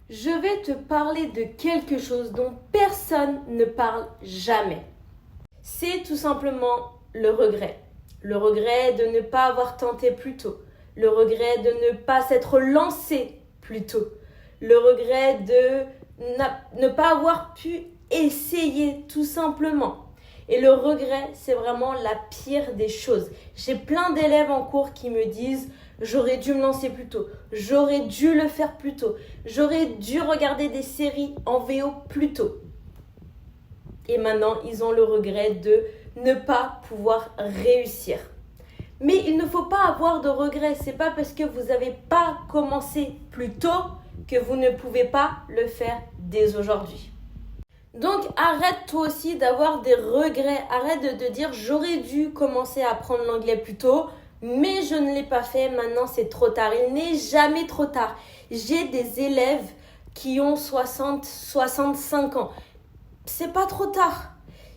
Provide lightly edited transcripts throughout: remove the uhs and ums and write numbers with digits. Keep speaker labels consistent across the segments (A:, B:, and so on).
A: Je vais te parler de quelque chose dont personne ne parle jamais. C'est tout simplement le regret. Le regret de ne pas avoir tenté plus tôt. Le regret de ne pas s'être lancé plus tôt. Le regret de ne pas avoir pu essayer tout simplement. Et le regret, c'est vraiment la pire des choses. J'ai plein d'élèves en cours qui me disent « J'aurais dû me lancer plus tôt, j'aurais dû le faire plus tôt, j'aurais dû regarder des séries en VO plus tôt. » Et maintenant, ils ont le regret de ne pas pouvoir réussir. Mais il ne faut pas avoir de regrets. C'est pas parce que vous n'avez pas commencé plus tôt que vous ne pouvez pas le faire dès aujourd'hui. Donc arrête toi aussi d'avoir des regrets. Arrête de te dire j'aurais dû commencer à apprendre l'anglais plus tôt, mais je ne l'ai pas fait. Maintenant c'est trop tard. Il n'est jamais trop tard. J'ai des élèves qui ont 60, 65 ans. C'est pas trop tard.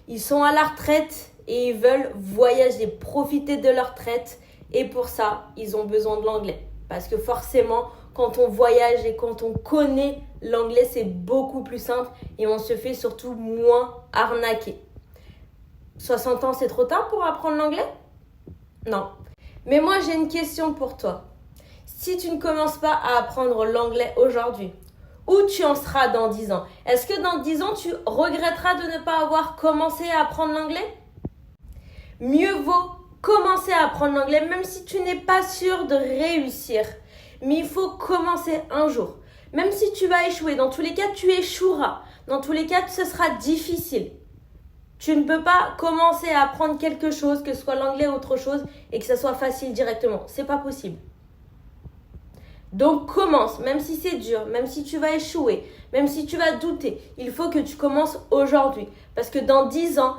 A: Ils sont à la retraite et ils veulent voyager, profiter de leur retraite. Et pour ça, ils ont besoin de l'anglais. Parce que forcément, quand on voyage et quand on connaît l'anglais, c'est beaucoup plus simple et on se fait surtout moins arnaquer. 60 ans, c'est trop tard pour apprendre l'anglais? Non. Mais moi, j'ai une question pour toi. Si tu ne commences pas à apprendre l'anglais aujourd'hui, où tu en seras dans 10 ans? Est-ce que dans 10 ans, tu regretteras de ne pas avoir commencé à apprendre l'anglais? Mieux vaut commencer à apprendre l'anglais même si tu n'es pas sûr de réussir. Mais il faut commencer un jour. Même si tu vas échouer, dans tous les cas, tu échoueras. Dans tous les cas, ce sera difficile. Tu ne peux pas commencer à apprendre quelque chose, que ce soit l'anglais ou autre chose, et que ça soit facile directement. C'est pas possible. Donc commence, même si c'est dur, même si tu vas échouer, même si tu vas douter. Il faut que tu commences aujourd'hui. Parce que dans 10 ans,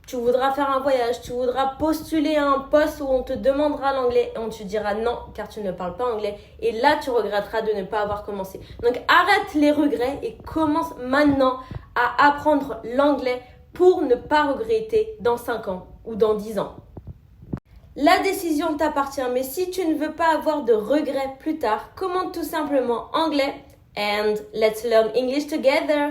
A: tu voudras faire un voyage, tu voudras postuler à un poste où on te demandera l'anglais et on te dira non car tu ne parles pas anglais. Et là, tu regretteras de ne pas avoir commencé. Donc arrête les regrets et commence maintenant à apprendre l'anglais pour ne pas regretter dans 5 ans ou dans 10 ans. La décision t'appartient, mais si tu ne veux pas avoir de regrets plus tard, commande tout simplement anglais and let's learn English together.